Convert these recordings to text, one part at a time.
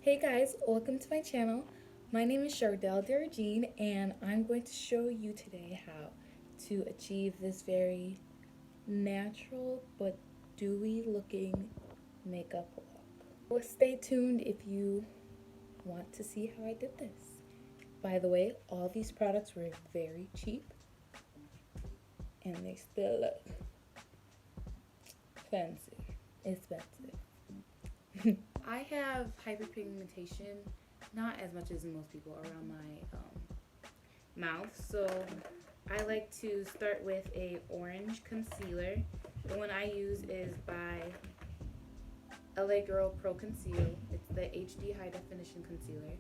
Hey guys, welcome to my channel. My name is Chardelle Derogene and I'm going to show you today how to achieve this very natural but dewy looking makeup look. Well, stay tuned if you want to see how I did this. By the way, all these products were very cheap and they still look fancy, expensive. I have hyperpigmentation, not as much as most people, around my mouth, so I like to start with a orange concealer. The one I use is by LA Girl Pro Conceal. It's the HD High Definition Concealer.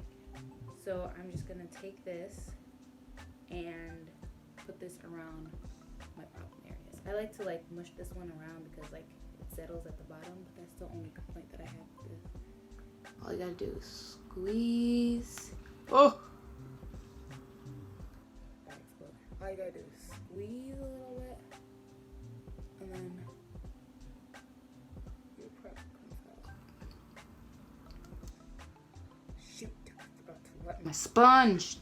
So I'm just gonna take this and put this around my problem areas. I like to mush this one around because it settles at the bottom, but that's the only complaint that I have with this. All you gotta do is squeeze. Oh! That exploded. All you gotta do is squeeze a little bit, and then your product comes out. Shoot! I forgot to wet my sponge.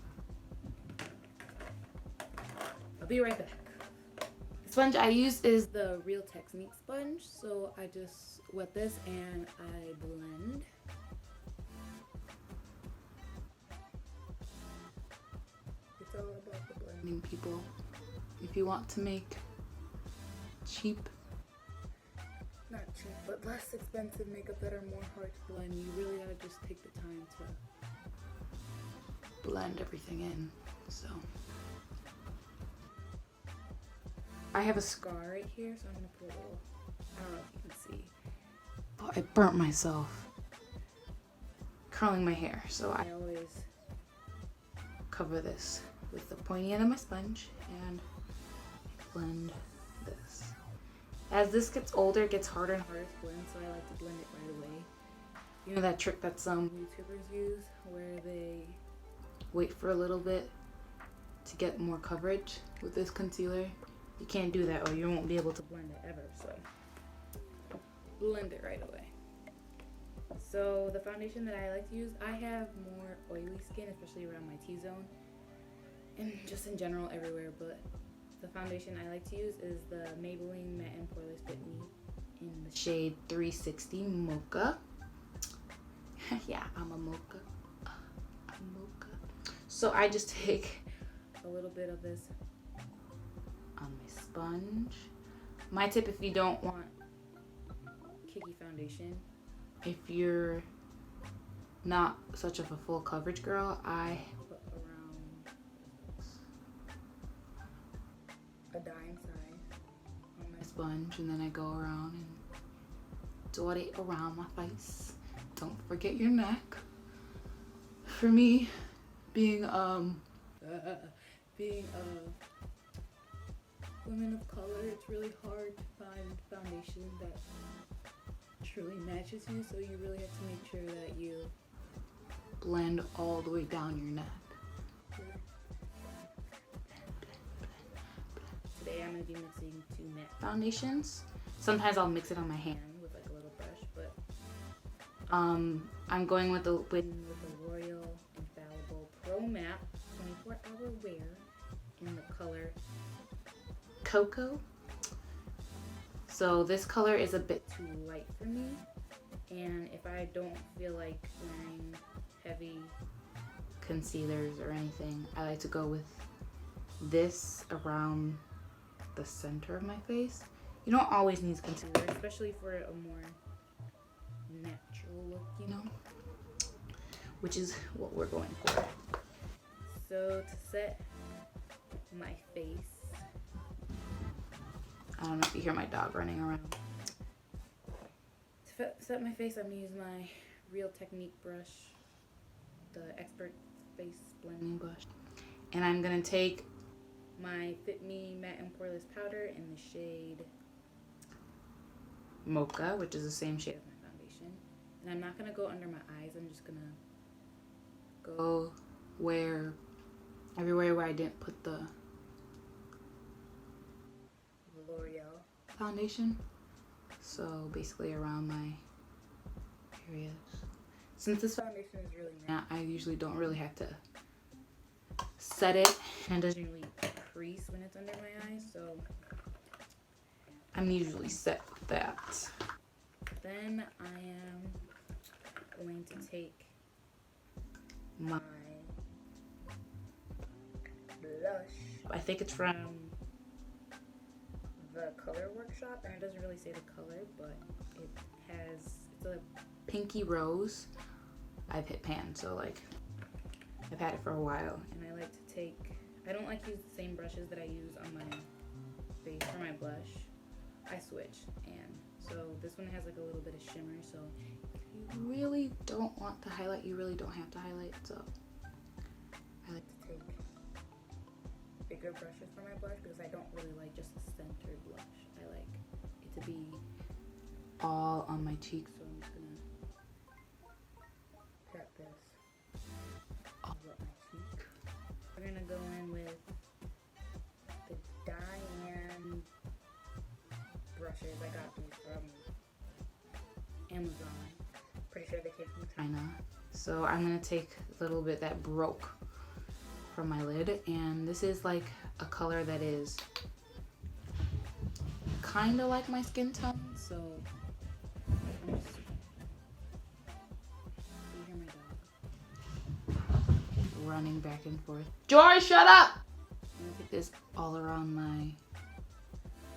I'll be right back. The sponge I use is the Real Technique sponge, so I just wet this and I blend. It's all about the blending, people. If you want to make cheap, not cheap, but less expensive makeup that are more hard to blend, you really gotta just take the time to blend everything in. So I have a scar right here, so I'm gonna put a little, I don't know if you can see, but I burnt myself curling my hair, so I always cover this with the pointy end of my sponge and blend this. As this gets older, it gets harder and harder to blend, so I like to blend it right away. You know that trick that some YouTubers use where they wait for a little bit to get more coverage with this concealer? You can't do that or you won't be able to blend it ever, so blend it right away. So the foundation that I like to use, I have more oily skin, especially around my T-zone and just in general everywhere, but the foundation I like to use is the Maybelline Matte and Poreless Fit Me in the shade 360 Mocha. Yeah, I'm a mocha. So I just take a little bit of this on my sponge. My tip, if you don't want kicky foundation, if you're not such of a full coverage girl, I put around a dime size on my sponge, and then I go around and dot it around my face. Don't forget your neck. For me, being a woman of color, it's really hard to find foundation that truly matches you, so you really have to make sure that you blend all the way down your neck. Today I'm going to be mixing two matte foundations. Sometimes I'll mix it on my hand with a little brush, but I'm going with the L'Oreal Infallible Pro Matte 24-Hour Wear in the color Cocoa. So this color is a bit too light for me, and if I don't feel like wearing heavy concealers or anything, I like to go with this around the center of my face. You don't always need concealer, especially for a more natural look, you know, which is what we're going for. So to set my face, I don't know if you hear my dog running around. To set my face, I'm going to use my Real Technique brush, the Expert Face Blending Brush. And I'm going to take my Fit Me Matte and Poreless Powder in the shade Mocha, which is the same shade as my foundation. And I'm not going to go under my eyes. I'm just going to go everywhere where I didn't put the L'Oreal foundation, so basically around my areas. Since this foundation is really matte, I usually don't really have to set it, and it doesn't really crease when it's under my eyes, so I'm usually set with that. Then I am going to take my blush. I think it's from the Color Workshop, and it doesn't really say the color, but it's a pinky rose. I've hit pan, so like I've had it for a while, and I like to take, I don't like to use the same brushes that I use on my face for my blush. I switch, and so this one has like a little bit of shimmer, so if you really don't want to highlight, you really don't have to highlight, so I like to take bigger brushes for my blush because I don't really like just a centered blush. I like it to be all on my cheeks, so I'm just gonna pat this all up my cheek. We're gonna go in with the Diane brushes. I got these from Amazon. Pretty sure they came from China. So I'm gonna take a little bit that broke from my lid, and this is like a color that is kind of like my skin tone, so you hear my dog running back and forth. George, shut up! I'm gonna take this all around my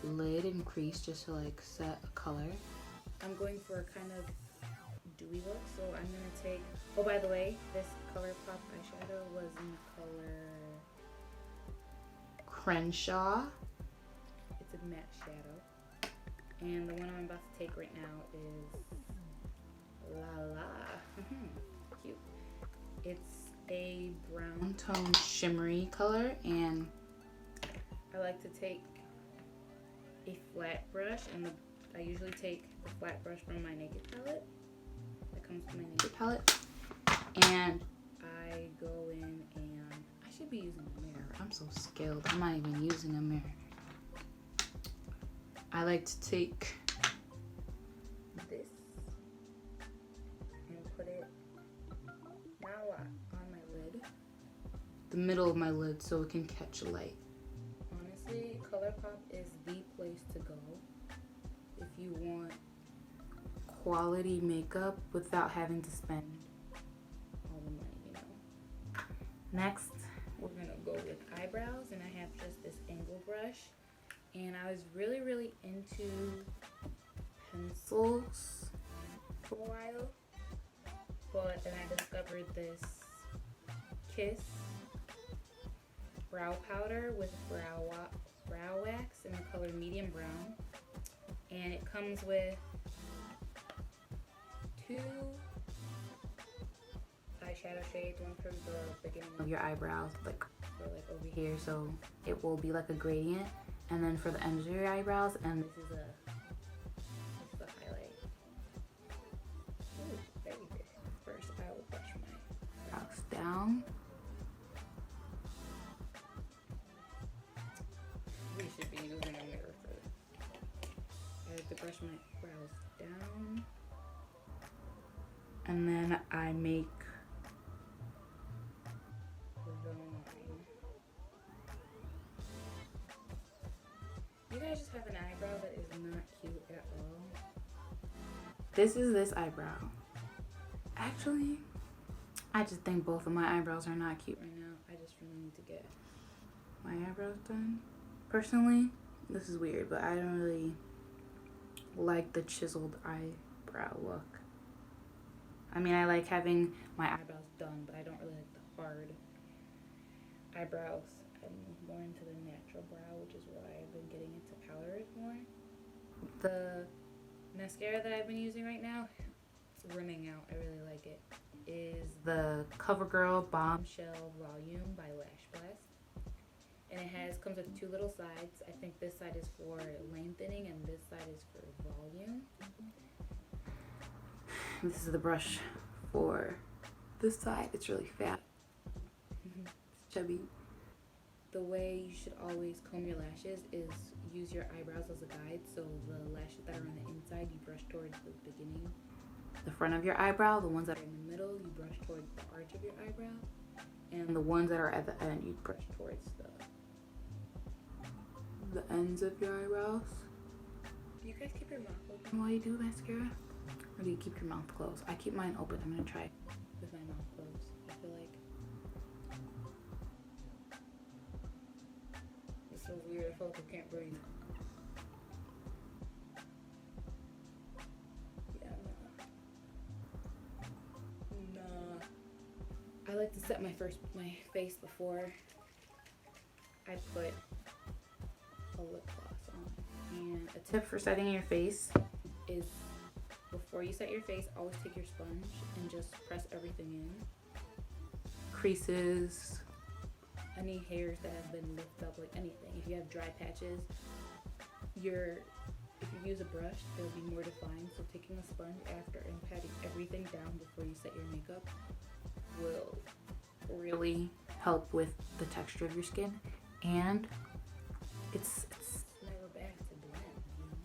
lid and crease just to like set a color. I'm going for a kind of dewy look, so I'm gonna take, oh by the way, this ColourPop eyeshadow was in the color Crenshaw. It's a matte shadow, and the one I'm about to take right now is La La. Cute. It's a brown tone shimmery color, and I like to take a flat brush, and I usually take the flat brush from my Naked palette. That comes from my Naked palette, and I go in, and I should be using a mirror. I'm so skilled. I'm not even using a mirror. I like to take this and put it not a lot on my lid, the middle of my lid, so it can catch light. Honestly, ColourPop is the place to go if you want quality makeup without having to spend all the money, you know. Next, we're gonna go with eyebrows, and I have just this angle brush, and I was really into pencils for a while, but then I discovered this Kiss brow powder with brow wax in the color medium brown, and it comes with 2 eyeshadow shades, one for the beginning of your eyebrows, like over here, so it will be like a gradient, and then for the end of your eyebrows, and this is the highlight. Ooh, very good. First, I will brush my brows down. We should be using a mirror for this. I have to brush my brows down, and then I make the line. You guys just have an eyebrow that is not cute at all. This is this eyebrow. Actually, I just think both of my eyebrows are not cute right now. I just really need to get my eyebrows done. Personally, this is weird, but I don't really like the chiseled eyebrow look. I mean, I like having my eyebrows done, but I don't really like the hard eyebrows. I'm more into the natural brow, which is why I've been getting into powders more. The mascara that I've been using right now, it's running out, I really like it, is the CoverGirl Bombshell Volume by Lash Blast. And it comes with 2 little sides. I think this side is for lengthening and this side is for volume. This is the brush for this side. It's really fat. It's chubby. The way you should always comb your lashes is use your eyebrows as a guide. So the lashes that are on the inside, you brush towards the beginning the front of your eyebrow. The ones that are in the middle, you brush towards the arch of your eyebrow. And the ones that are at the end, you brush towards the ends of your eyebrows. Do you guys keep your mouth open while you do mascara? Or do you keep your mouth closed? I keep mine open. I'm gonna try with my mouth closed. I feel like this feels weird if folks can't breathe. Yeah, no. I like to set my face before I put a lip gloss on. And a tip for setting your face is before you set your face, always take your sponge and just press everything in. Creases, any hairs that have been lifted up, like anything. If you have dry patches, if you use a brush, they'll be more defined. So taking a sponge after and patting everything down before you set your makeup will really help with the texture of your skin. And it's never bad to blend, you know?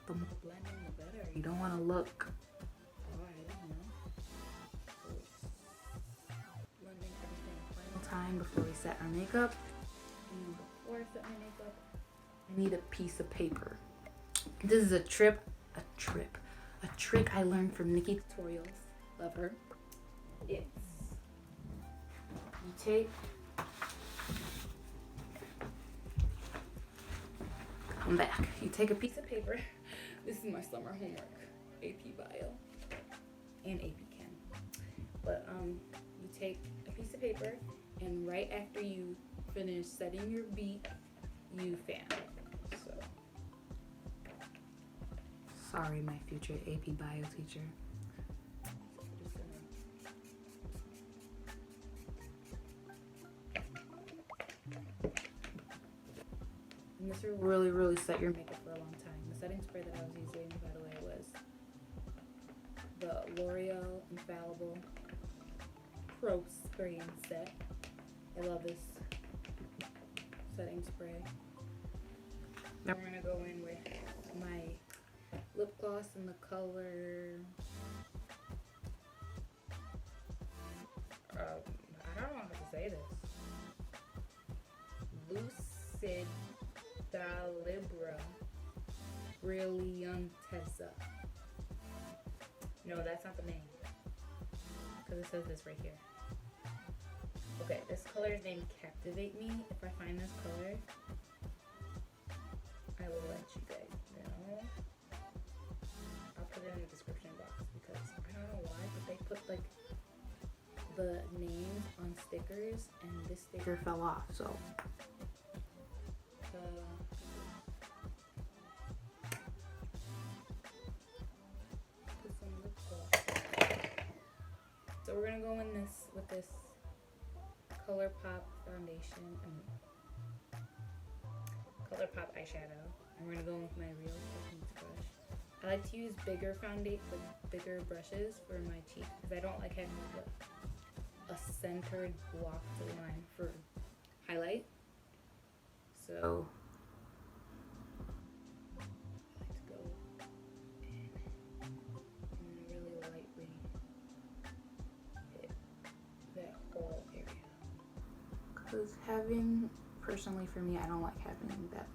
The more blending, the better. You don't want to look, oh, I don't know. So blending everything final time before we set our makeup. And before I set my makeup, I need a piece of paper. This is a trick I learned from Nikki Tutorials. Love her. You take, come back. You take a piece of paper. This is my summer homework, AP Bio and AP Chem. But you take a piece of paper, and right after you finish setting your beat, you fan. So, sorry, my future AP Bio teacher. And this will really, really set your makeup for a long time. The setting spray that I was using, by the way, was the L'Oreal Infallible Pro Spray and Set. I love this setting spray. Now we're gonna go in with my lip gloss in the color, I don't know how to say this. Lucid Libra Brilliantezza. No, that's not the name. Because it says this right here. Okay, this color is named Captivate Me. If I find this color, I will let you guys know. I'll put it in the description box because I don't know why, but they put like the names on stickers and this sticker fell off, so so we're gonna go in this with this ColourPop foundation and ColourPop eyeshadow, and we're gonna go in with my Real Techniques brush. I like to use bigger bigger brushes for my cheek because I don't like having like a centered blocked line for highlight. So I like to go in and really lightly hit that whole area. Because personally for me, I don't like having that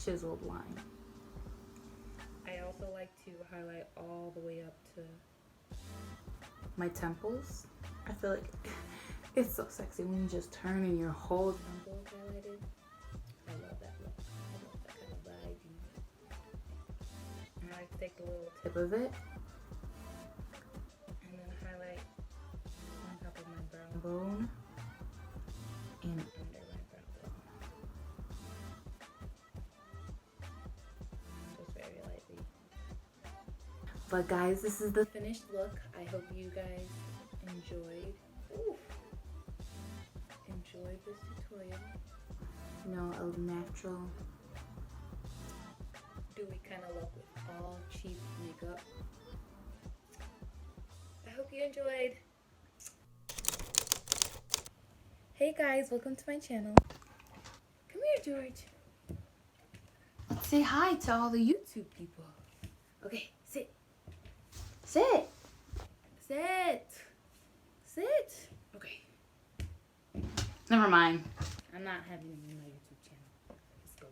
chiseled line. I also like to highlight all the way up to my temples. I feel like it's so sexy when you just turn and your whole temple is highlighted. I love that look. I love that kind of vibe. And I like to take the little tip of it and then highlight on top of my brow bone and under my brow bone. Just very lightly. But guys, this is the finished look. I hope you guys enjoyed this tutorial. You know, a natural, dewy kind of look with all cheap makeup. I hope you enjoyed. Hey guys, welcome to my channel. Come here, George. Let's say hi to all the YouTube people. Okay, sit. Sit. Sit. Sit. Okay. Never mind. I'm not having you in my YouTube channel. Let's go.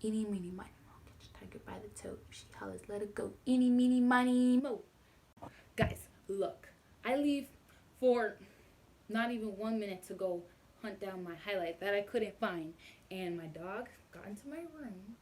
Eeny, meeny, miny, mo. Catch a tiger by the toe. She hollers, let it go. Eeny, meeny, miny, mo. Guys, look. I leave for not even 1 minute to go hunt down my highlight that I couldn't find. And my dog got into my room